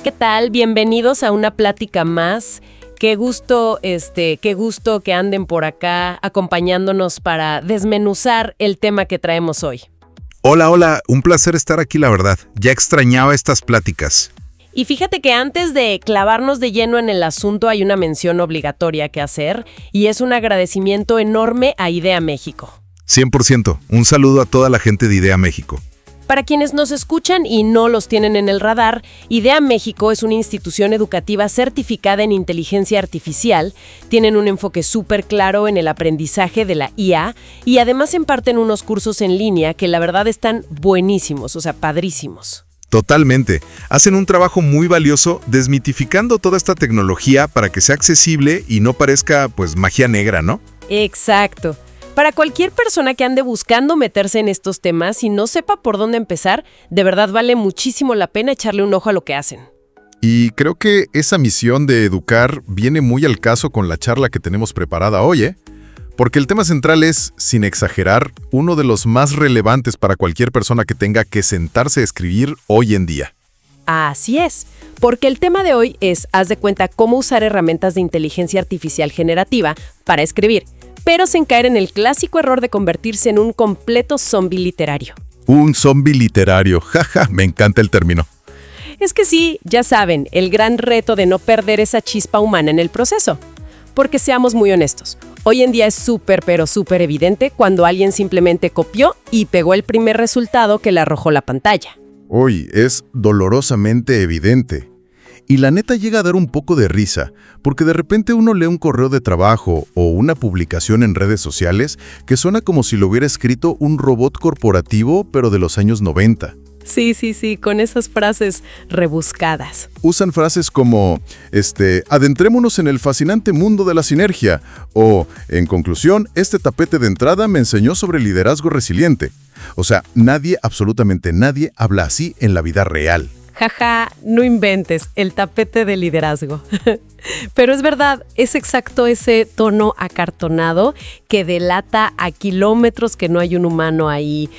¿qué tal? Bienvenidos a una plática más. Qué gusto que anden por acá acompañándonos para desmenuzar el tema que traemos hoy. Hola, un placer estar aquí, la verdad. Ya extrañaba estas pláticas. Y fíjate que antes de clavarnos de lleno en el asunto hay una mención obligatoria que hacer y es un agradecimiento enorme a IDEA México. 100%. Un saludo a toda la gente de IDEA México. Para quienes nos escuchan y no los tienen en el radar, IDEA México es una institución educativa certificada en inteligencia artificial, tienen un enfoque súper claro en el aprendizaje de la IA y además imparten unos cursos en línea que la verdad están buenísimos, o sea, padrísimos. Totalmente. Hacen un trabajo muy valioso desmitificando toda esta tecnología para que sea accesible y no parezca, pues, magia negra, ¿no? Exacto. Para cualquier persona que ande buscando meterse en estos temas y no sepa por dónde empezar, de verdad vale muchísimo la pena echarle un ojo a lo que hacen. Y creo que esa misión de educar viene muy al caso con la charla que tenemos preparada hoy, ¿eh? Porque el tema central es, sin exagerar, uno de los más relevantes para cualquier persona que tenga que sentarse a escribir hoy en día. Así es, porque el tema de hoy es, haz de cuenta, cómo usar herramientas de inteligencia artificial generativa para escribir, pero sin caer en el clásico error de convertirse en un completo zombie literario. Un zombie literario, jaja, me encanta el término. Es que sí, ya saben, el gran reto de no perder esa chispa humana en el proceso. Porque seamos muy honestos, hoy en día es súper evidente cuando alguien simplemente copió y pegó el primer resultado que le arrojó la pantalla. Hoy es dolorosamente evidente. Y la neta llega a dar un poco de risa, porque de repente uno lee un correo de trabajo o una publicación en redes sociales que suena como si lo hubiera escrito un robot corporativo, pero de los años 90. Sí, con esas frases rebuscadas. Usan frases como, adentrémonos en el fascinante mundo de la sinergia, o, en conclusión, este tapete de entrada me enseñó sobre liderazgo resiliente. O sea, absolutamente nadie habla así en la vida real. Jaja, no inventes, el tapete de liderazgo. Pero es verdad, es exacto ese tono acartonado que delata a kilómetros que no hay un humano ahí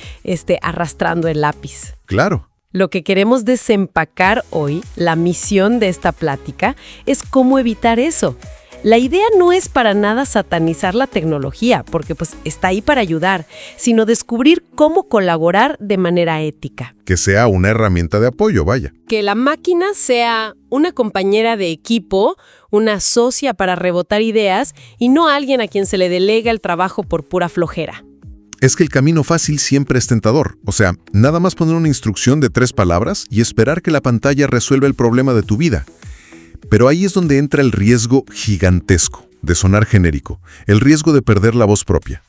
arrastrando el lápiz. Claro. Lo que queremos desempacar hoy, la misión de esta plática, es cómo evitar eso. La idea no es para nada satanizar la tecnología, porque pues está ahí para ayudar, sino descubrir cómo colaborar de manera ética. Que sea una herramienta de apoyo, vaya. Que la máquina sea una compañera de equipo, una socia para rebotar ideas y no alguien a quien se le delega el trabajo por pura flojera. Es que el camino fácil siempre es tentador. O sea, nada más poner una instrucción de 3 palabras y esperar que la pantalla resuelva el problema de tu vida. Pero ahí es donde entra el riesgo gigantesco de sonar genérico, el riesgo de perder la voz propia.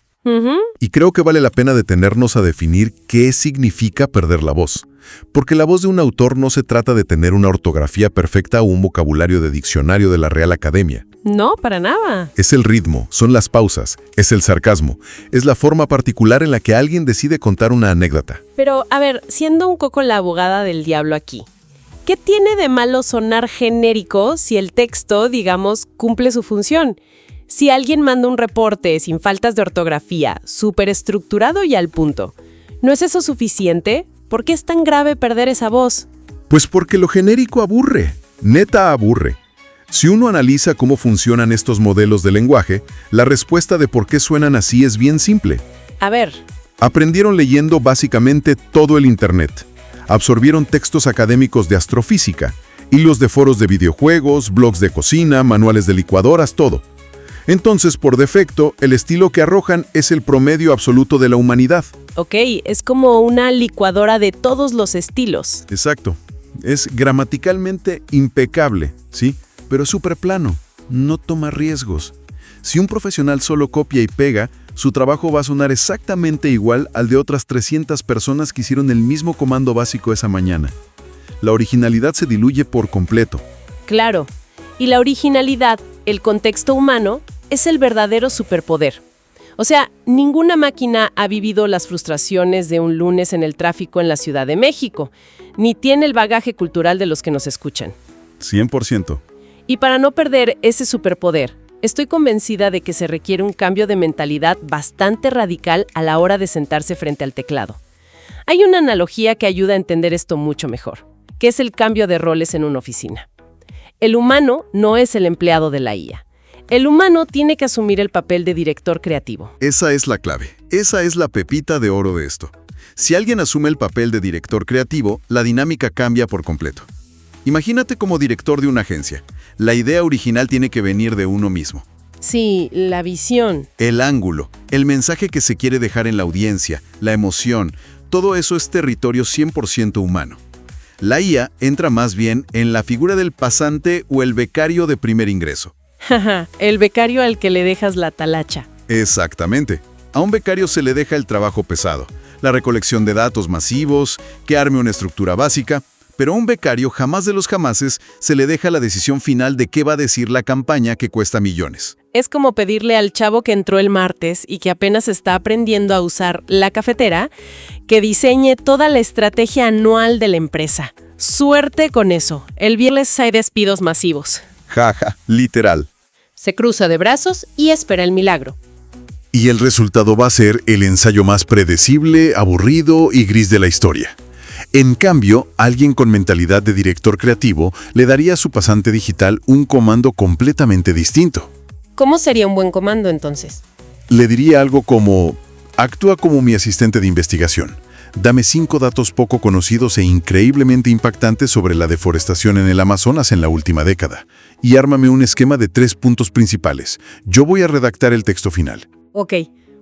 Y creo que vale la pena detenernos a definir qué significa perder la voz. Porque la voz de un autor no se trata de tener una ortografía perfecta o un vocabulario de diccionario de la Real Academia. No, para nada. Es el ritmo, son las pausas, es el sarcasmo, es la forma particular en la que alguien decide contar una anécdota. Pero, a ver, siendo un poco la abogada del diablo aquí, ¿qué tiene de malo sonar genérico si el texto, digamos, cumple su función? Si alguien manda un reporte sin faltas de ortografía, súper estructurado y al punto, ¿no es eso suficiente? ¿Por qué es tan grave perder esa voz? Pues porque lo genérico aburre, neta aburre. Si uno analiza cómo funcionan estos modelos de lenguaje, la respuesta de por qué suenan así es bien simple. A ver. Aprendieron leyendo básicamente todo el Internet. Absorbieron textos académicos de astrofísica, hilos de foros de videojuegos, blogs de cocina, manuales de licuadoras, todo. Entonces, por defecto, el estilo que arrojan es el promedio absoluto de la humanidad. Ok, es como una licuadora de todos los estilos. Exacto. Es gramaticalmente impecable, ¿sí? Pero súper plano. No toma riesgos. Si un profesional solo copia y pega, su trabajo va a sonar exactamente igual al de otras 300 personas que hicieron el mismo comando básico esa mañana. La originalidad se diluye por completo. Claro. Y la originalidad, el contexto humano, es el verdadero superpoder. O sea, ninguna máquina ha vivido las frustraciones de un lunes en el tráfico en la Ciudad de México, ni tiene el bagaje cultural de los que nos escuchan. 100%. Y para no perder ese superpoder, estoy convencida de que se requiere un cambio de mentalidad bastante radical a la hora de sentarse frente al teclado. Hay una analogía que ayuda a entender esto mucho mejor. que es el cambio de roles en una oficina. El humano no es el empleado de la IA. El humano tiene que asumir el papel de director creativo. Esa es la clave. Esa es la pepita de oro de esto. Si alguien asume el papel de director creativo, la dinámica cambia por completo. Imagínate como director de una agencia. La idea original tiene que venir de uno mismo. Sí, la visión. El ángulo, el mensaje que se quiere dejar en la audiencia, la emoción, todo eso es territorio 100% humano. La IA entra más bien en la figura del pasante o el becario de primer ingreso. Jaja, el becario al que le dejas la talacha. Exactamente. A un becario se le deja el trabajo pesado, la recolección de datos masivos, que arme una estructura básica, pero a un becario jamás de los jamases se le deja la decisión final de qué va a decir la campaña que cuesta millones. Es como pedirle al chavo que entró el martes y que apenas está aprendiendo a usar la cafetera, que diseñe toda la estrategia anual de la empresa. Suerte con eso. El viernes hay despidos masivos. Jaja, literal. Se cruza de brazos y espera el milagro. Y el resultado va a ser el ensayo más predecible, aburrido y gris de la historia. En cambio, alguien con mentalidad de director creativo le daría a su pasante digital un comando completamente distinto. ¿Cómo sería un buen comando entonces? Le diría algo como: actúa como mi asistente de investigación. Dame 5 datos poco conocidos e increíblemente impactantes sobre la deforestación en el Amazonas en la última década. Y ármame un esquema de 3 puntos principales. Yo voy a redactar el texto final. Ok,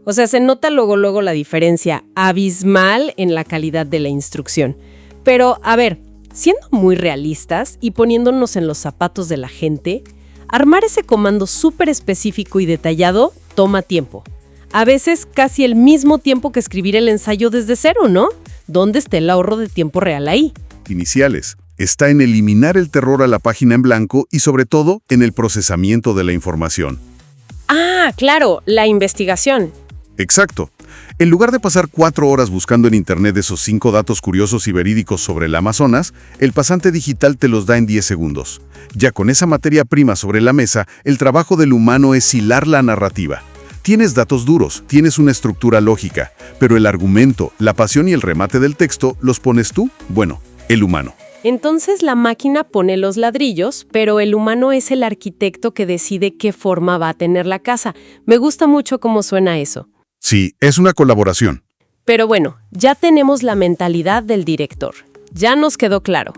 o sea, se nota luego la diferencia abismal en la calidad de la instrucción. Pero, a ver, siendo muy realistas y poniéndonos en los zapatos de la gente, armar ese comando súper específico y detallado toma tiempo. A veces casi el mismo tiempo que escribir el ensayo desde cero, ¿no? ¿Dónde está el ahorro de tiempo real ahí? Iniciales. Está en eliminar el terror a la página en blanco y sobre todo en el procesamiento de la información. Ah, claro, la investigación. Exacto. En lugar de pasar 4 horas buscando en Internet esos 5 datos curiosos y verídicos sobre el Amazonas, el pasante digital te los da en 10 segundos. Ya con esa materia prima sobre la mesa, el trabajo del humano es hilar la narrativa. Tienes datos duros, tienes una estructura lógica, pero el argumento, la pasión y el remate del texto los pones tú, bueno, el humano. Entonces la máquina pone los ladrillos, pero el humano es el arquitecto que decide qué forma va a tener la casa. Me gusta mucho cómo suena eso. Sí, es una colaboración. Pero bueno, ya tenemos la mentalidad del director. Ya nos quedó claro.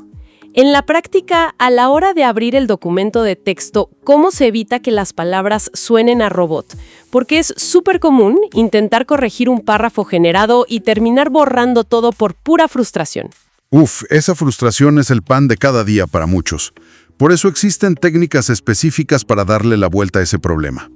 En la práctica, a la hora de abrir el documento de texto, ¿cómo se evita que las palabras suenen a robot? Porque es súper común intentar corregir un párrafo generado y terminar borrando todo por pura frustración. Esa frustración es el pan de cada día para muchos. Por eso existen técnicas específicas para darle la vuelta a ese problema.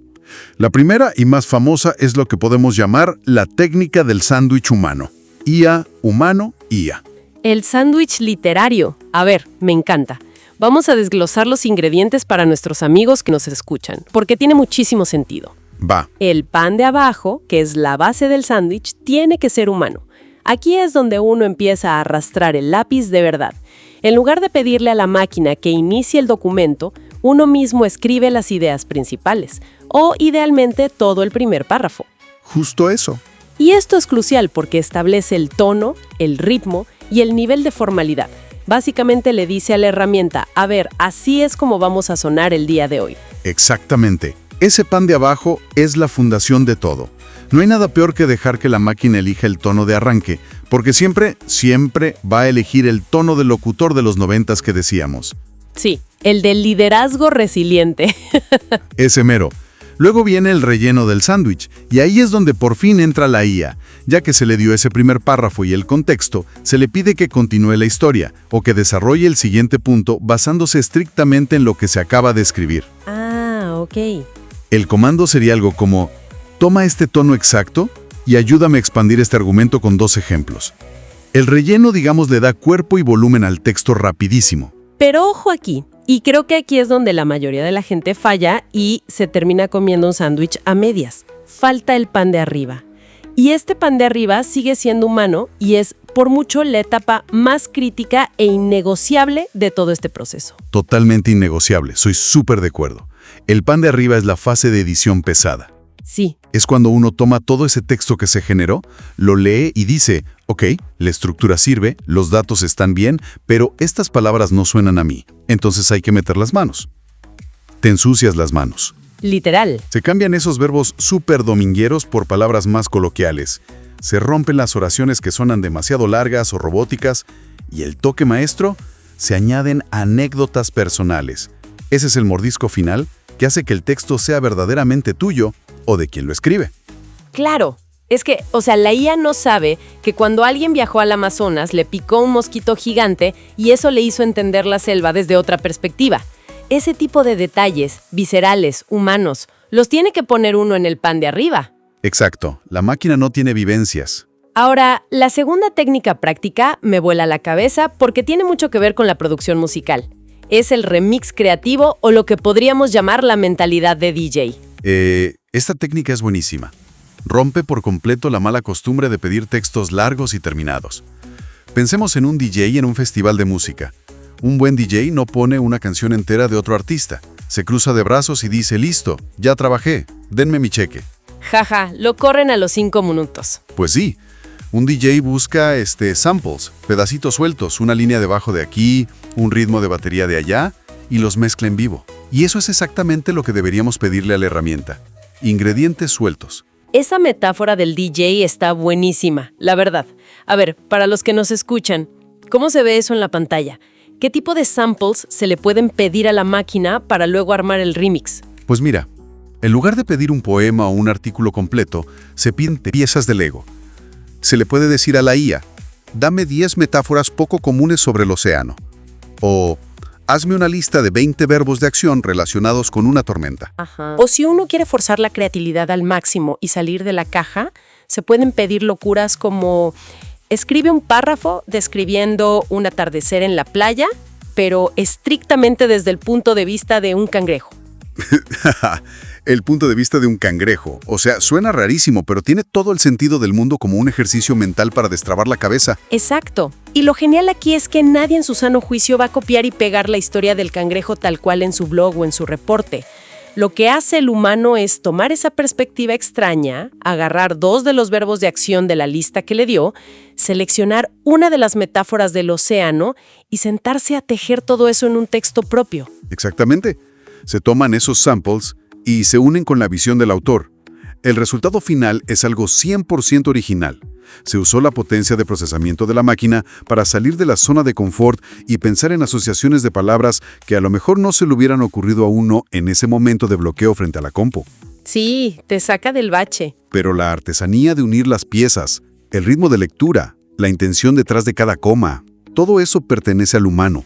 La primera y más famosa es lo que podemos llamar la técnica del sándwich humano. IA, humano, IA. El sándwich literario. A ver, me encanta. Vamos a desglosar los ingredientes para nuestros amigos que nos escuchan, porque tiene muchísimo sentido. Va. El pan de abajo, que es la base del sándwich, tiene que ser humano. Aquí es donde uno empieza a arrastrar el lápiz de verdad. En lugar de pedirle a la máquina que inicie el documento, uno mismo escribe las ideas principales, o idealmente todo el primer párrafo. Justo eso. Y esto es crucial porque establece el tono, el ritmo y el nivel de formalidad. Básicamente le dice a la herramienta, a ver, así es como vamos a sonar el día de hoy. Exactamente. Ese pan de abajo es la fundación de todo. No hay nada peor que dejar que la máquina elija el tono de arranque, porque siempre va a elegir el tono del locutor de los 90s que decíamos. Sí, el del liderazgo resiliente. Ese mero. Luego viene el relleno del sándwich, y ahí es donde por fin entra la IA. Ya que se le dio ese primer párrafo y el contexto, se le pide que continúe la historia, o que desarrolle el siguiente punto basándose estrictamente en lo que se acaba de escribir. Ah, ok. El comando sería algo como: toma este tono exacto y ayúdame a expandir este argumento con 2 ejemplos. El relleno, digamos, le da cuerpo y volumen al texto rapidísimo. Pero ojo aquí, y creo que aquí es donde la mayoría de la gente falla y se termina comiendo un sándwich a medias. Falta el pan de arriba. Y este pan de arriba sigue siendo humano y es, por mucho, la etapa más crítica e innegociable de todo este proceso. Totalmente innegociable, soy súper de acuerdo. El pan de arriba es la fase de edición pesada. Sí, Es cuando uno toma todo ese texto que se generó, lo lee y dice, ok, la estructura sirve, los datos están bien, pero estas palabras no suenan a mí. Entonces hay que meter las manos. Te ensucias las manos. Literal. Se cambian esos verbos súper domingueros por palabras más coloquiales. Se rompen las oraciones que suenan demasiado largas o robóticas y el toque maestro, se añaden anécdotas personales. Ese es el mordisco final que hace que el texto sea verdaderamente tuyo o de quien lo escribe. Claro. Es que, la IA no sabe que cuando alguien viajó al Amazonas le picó un mosquito gigante y eso le hizo entender la selva desde otra perspectiva. Ese tipo de detalles, viscerales, humanos, los tiene que poner uno en el pan de arriba. Exacto, la máquina no tiene vivencias. Ahora, la segunda técnica práctica me vuela la cabeza porque tiene mucho que ver con la producción musical. Es el remix creativo o lo que podríamos llamar la mentalidad de DJ. Esta técnica es buenísima. Rompe por completo la mala costumbre de pedir textos largos y terminados. Pensemos en un DJ en un festival de música. Un buen DJ no pone una canción entera de otro artista. Se cruza de brazos y dice, listo, ya trabajé, denme mi cheque. Jaja, lo corren a los 5 minutos. Pues sí, un DJ busca samples, pedacitos sueltos, una línea de bajo de aquí, un ritmo de batería de allá, y los mezcla en vivo. Y eso es exactamente lo que deberíamos pedirle a la herramienta. Ingredientes sueltos. Esa metáfora del DJ está buenísima, la verdad. A ver, para los que nos escuchan, ¿cómo se ve eso en la pantalla? ¿Qué tipo de samples se le pueden pedir a la máquina para luego armar el remix? Pues mira, en lugar de pedir un poema o un artículo completo, se piden piezas de Lego. Se le puede decir a la IA, dame 10 metáforas poco comunes sobre el océano. O hazme una lista de 20 verbos de acción relacionados con una tormenta. Ajá. O si uno quiere forzar la creatividad al máximo y salir de la caja, se pueden pedir locuras como escribe un párrafo describiendo un atardecer en la playa, pero estrictamente desde el punto de vista de un cangrejo. El punto de vista de un cangrejo. O sea, suena rarísimo, pero tiene todo el sentido del mundo como un ejercicio mental para destrabar la cabeza. Exacto. Y lo genial aquí es que nadie en su sano juicio va a copiar y pegar la historia del cangrejo tal cual en su blog o en su reporte. Lo que hace el humano es tomar esa perspectiva extraña, agarrar 2 de los verbos de acción de la lista que le dio, seleccionar una de las metáforas del océano y sentarse a tejer todo eso en un texto propio. Exactamente. Se toman esos samples y se unen con la visión del autor. El resultado final es algo 100% original. Se usó la potencia de procesamiento de la máquina para salir de la zona de confort y pensar en asociaciones de palabras que a lo mejor no se le hubieran ocurrido a uno en ese momento de bloqueo frente a la compu. Sí, te saca del bache. Pero la artesanía de unir las piezas, el ritmo de lectura, la intención detrás de cada coma, todo eso pertenece al humano.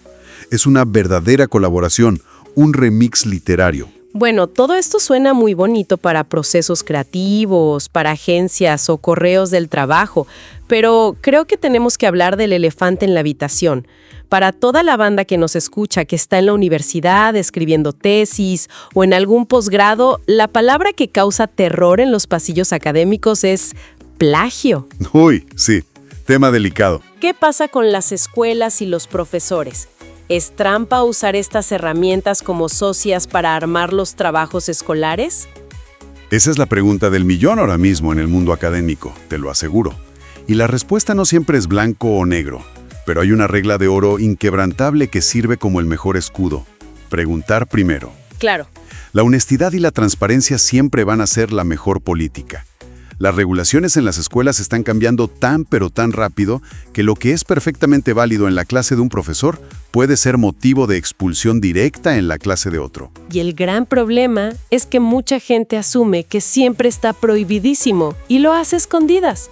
Es una verdadera colaboración, un remix literario. Bueno, todo esto suena muy bonito para procesos creativos, para agencias o correos del trabajo, pero creo que tenemos que hablar del elefante en la habitación. Para toda la banda que nos escucha, que está en la universidad escribiendo tesis o en algún posgrado, la palabra que causa terror en los pasillos académicos es plagio. Uy, sí, tema delicado. ¿Qué pasa con las escuelas y los profesores? ¿Es trampa usar estas herramientas como socias para armar los trabajos escolares? Esa es la pregunta del millón ahora mismo en el mundo académico, te lo aseguro. Y la respuesta no siempre es blanco o negro, pero hay una regla de oro inquebrantable que sirve como el mejor escudo. Preguntar primero. Claro. La honestidad y la transparencia siempre van a ser la mejor política. Las regulaciones en las escuelas están cambiando tan pero tan rápido que lo que es perfectamente válido en la clase de un profesor puede ser motivo de expulsión directa en la clase de otro. Y el gran problema es que mucha gente asume que siempre está prohibidísimo y lo hace a escondidas.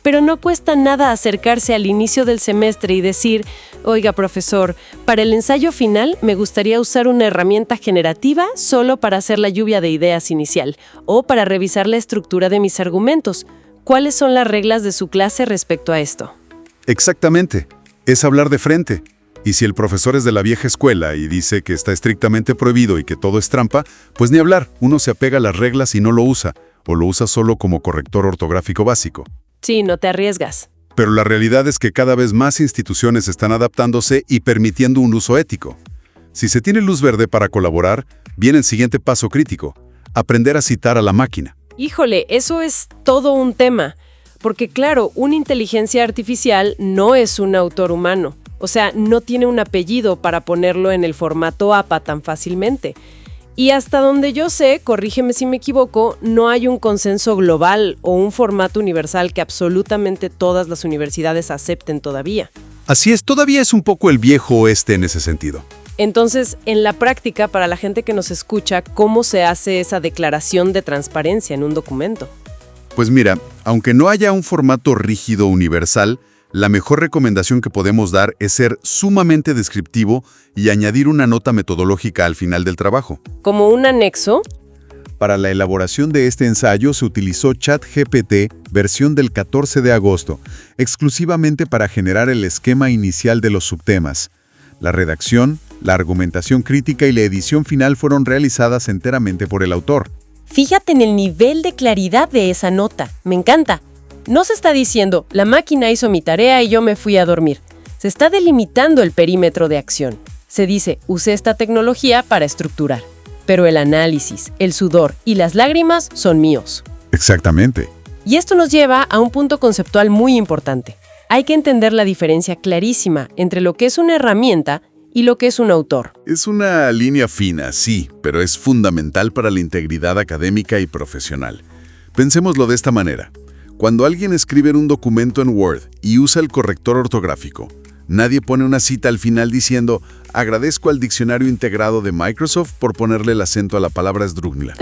Pero no cuesta nada acercarse al inicio del semestre y decir, oiga, profesor, para el ensayo final me gustaría usar una herramienta generativa solo para hacer la lluvia de ideas inicial o para revisar la estructura de mis argumentos. ¿Cuáles son las reglas de su clase respecto a esto? Exactamente. Es hablar de frente. Y si el profesor es de la vieja escuela y dice que está estrictamente prohibido y que todo es trampa, pues ni hablar. Uno se apega a las reglas y no lo usa, o lo usa solo como corrector ortográfico básico. Sí, no te arriesgas. Pero la realidad es que cada vez más instituciones están adaptándose y permitiendo un uso ético. Si se tiene luz verde para colaborar, viene el siguiente paso crítico: aprender a citar a la máquina. Híjole, eso es todo un tema. Porque claro, una inteligencia artificial no es un autor humano. O sea, no tiene un apellido para ponerlo en el formato APA tan fácilmente. Y hasta donde yo sé, corrígeme si me equivoco, no hay un consenso global o un formato universal que absolutamente todas las universidades acepten todavía. Así es, todavía es un poco el viejo oeste en ese sentido. Entonces, en la práctica, para la gente que nos escucha, ¿cómo se hace esa declaración de transparencia en un documento? Pues mira, aunque no haya un formato rígido universal, la mejor recomendación que podemos dar es ser sumamente descriptivo y añadir una nota metodológica al final del trabajo. ¿Como un anexo? Para la elaboración de este ensayo se utilizó ChatGPT versión del 14 de agosto, exclusivamente para generar el esquema inicial de los subtemas. La redacción, la argumentación crítica y la edición final fueron realizadas enteramente por el autor. Fíjate en el nivel de claridad de esa nota. Me encanta. No se está diciendo, la máquina hizo mi tarea y yo me fui a dormir. Se está delimitando el perímetro de acción. Se dice, usé esta tecnología para estructurar. Pero el análisis, el sudor y las lágrimas son míos. Exactamente. Y esto nos lleva a un punto conceptual muy importante. Hay que entender la diferencia clarísima entre lo que es una herramienta y lo que es un autor. Es una línea fina, sí, pero es fundamental para la integridad académica y profesional. Pensémoslo de esta manera. Cuando alguien escribe en un documento en Word y usa el corrector ortográfico, nadie pone una cita al final diciendo «Agradezco al diccionario integrado de Microsoft por ponerle el acento a la palabra esdrújula».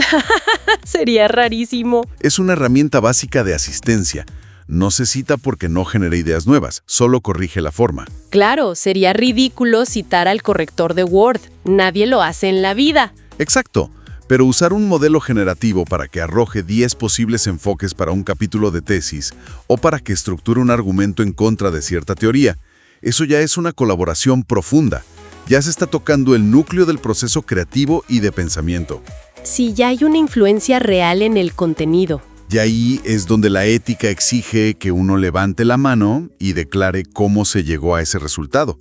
Sería rarísimo. Es una herramienta básica de asistencia. No se cita porque no genera ideas nuevas, solo corrige la forma. Claro, sería ridículo citar al corrector de Word. Nadie lo hace en la vida. Exacto, pero usar un modelo generativo para que arroje 10 posibles enfoques para un capítulo de tesis o para que estructure un argumento en contra de cierta teoría, eso ya es una colaboración profunda. Ya se está tocando el núcleo del proceso creativo y de pensamiento. Sí, ya hay una influencia real en el contenido. Y ahí es donde la ética exige que uno levante la mano y declare cómo se llegó a ese resultado.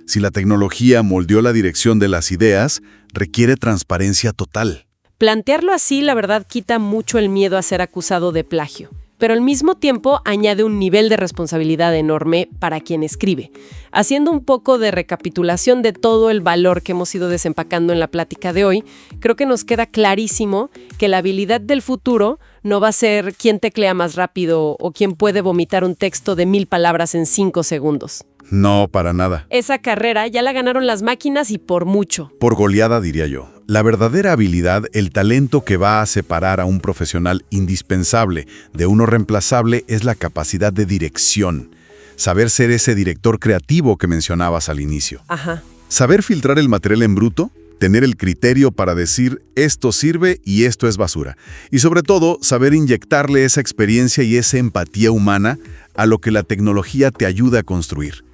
Si la tecnología moldeó la dirección de las ideas, requiere transparencia total. Plantearlo así, la verdad, quita mucho el miedo a ser acusado de plagio. Pero al mismo tiempo añade un nivel de responsabilidad enorme para quien escribe. Haciendo un poco de recapitulación de todo el valor que hemos ido desempacando en la plática de hoy, creo que nos queda clarísimo que la habilidad del futuro no va a ser quién teclea más rápido o quién puede vomitar un texto de 1000 palabras en 5 segundos. No, para nada. Esa carrera ya la ganaron las máquinas y por mucho. Por goleada, diría yo. La verdadera habilidad, el talento que va a separar a un profesional indispensable de uno reemplazable es la capacidad de dirección. Saber ser ese director creativo que mencionabas al inicio. Ajá. Saber filtrar el material en bruto, tener el criterio para decir esto sirve y esto es basura. Y sobre todo, saber inyectarle esa experiencia y esa empatía humana a lo que la tecnología te ayuda a construir.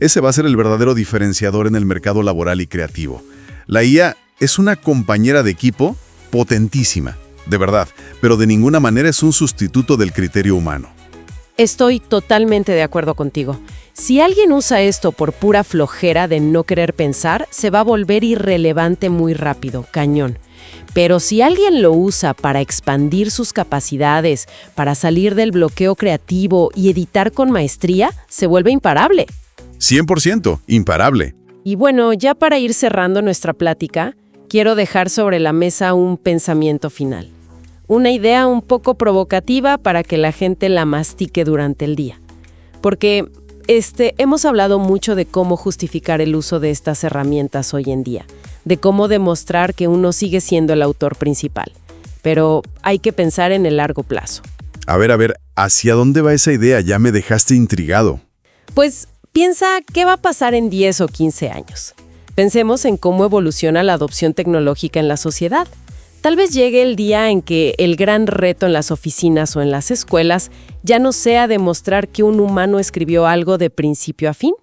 Ese va a ser el verdadero diferenciador en el mercado laboral y creativo. La IA es una compañera de equipo potentísima, de verdad, pero de ninguna manera es un sustituto del criterio humano. Estoy totalmente de acuerdo contigo. Si alguien usa esto por pura flojera de no querer pensar, se va a volver irrelevante muy rápido, cañón. Pero si alguien lo usa para expandir sus capacidades, para salir del bloqueo creativo y editar con maestría, se vuelve imparable. 100%, imparable. Y bueno, ya para ir cerrando nuestra plática, quiero dejar sobre la mesa un pensamiento final. Una idea un poco provocativa para que la gente la mastique durante el día. Porque hemos hablado mucho de cómo justificar el uso de estas herramientas hoy en día, de cómo demostrar que uno sigue siendo el autor principal. Pero hay que pensar en el largo plazo. A ver, ¿hacia dónde va esa idea? Ya me dejaste intrigado. Pues piensa qué va a pasar en 10 o 15 años. Pensemos en cómo evoluciona la adopción tecnológica en la sociedad. Tal vez llegue el día en que el gran reto en las oficinas o en las escuelas ya no sea demostrar que un humano escribió algo de principio a fin.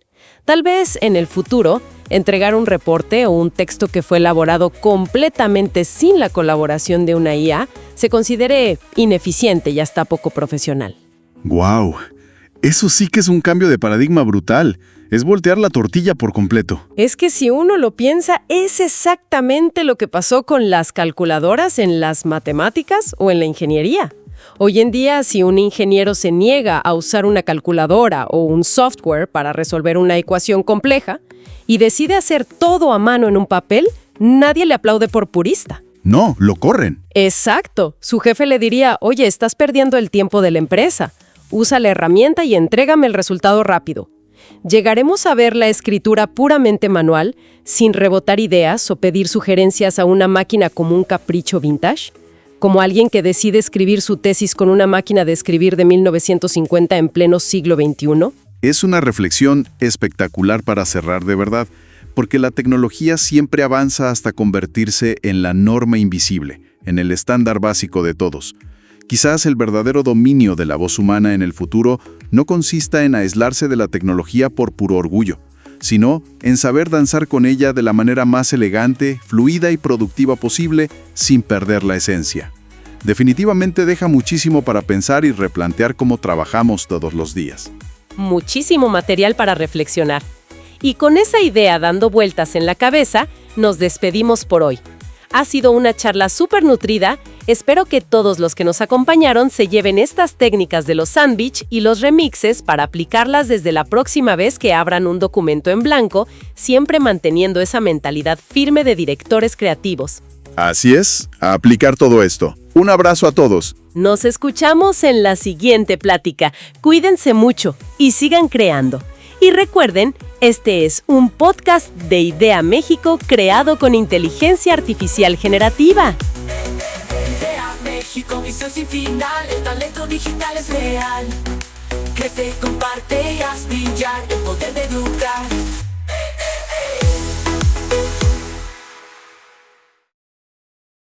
Tal vez en el futuro, entregar un reporte o un texto que fue elaborado completamente sin la colaboración de una IA se considere ineficiente y hasta poco profesional. ¡Guau! Eso sí que es un cambio de paradigma brutal. Es voltear la tortilla por completo. Es que si uno lo piensa, es exactamente lo que pasó con las calculadoras en las matemáticas o en la ingeniería. Hoy en día, si un ingeniero se niega a usar una calculadora o un software para resolver una ecuación compleja y decide hacer todo a mano en un papel, nadie le aplaude por purista. No, lo corren. Exacto. Su jefe le diría, oye, estás perdiendo el tiempo de la empresa. Usa la herramienta y entrégame el resultado rápido. ¿Llegaremos a ver la escritura puramente manual, sin rebotar ideas o pedir sugerencias a una máquina como un capricho vintage? ¿Como alguien que decide escribir su tesis con una máquina de escribir de 1950 en pleno siglo XXI? Es una reflexión espectacular para cerrar de verdad, porque la tecnología siempre avanza hasta convertirse en la norma invisible, en el estándar básico de todos. Quizás el verdadero dominio de la voz humana en el futuro no consista en aislarse de la tecnología por puro orgullo, sino en saber danzar con ella de la manera más elegante, fluida y productiva posible, sin perder la esencia. Definitivamente deja muchísimo para pensar y replantear cómo trabajamos todos los días. Muchísimo material para reflexionar. Y con esa idea dando vueltas en la cabeza, nos despedimos por hoy. Ha sido una charla súper nutrida. Espero que todos los que nos acompañaron se lleven estas técnicas de los sándwich y los remixes para aplicarlas desde la próxima vez que abran un documento en blanco, siempre manteniendo esa mentalidad firme de directores creativos. Así es, a aplicar todo esto. Un abrazo a todos. Nos escuchamos en la siguiente plática. Cuídense mucho y sigan creando. Y recuerden, este es un podcast de Idea México creado con inteligencia artificial generativa. Idea México, misión sin final, el talento digital es real. Crece, comparte y haz brillar el poder de educar.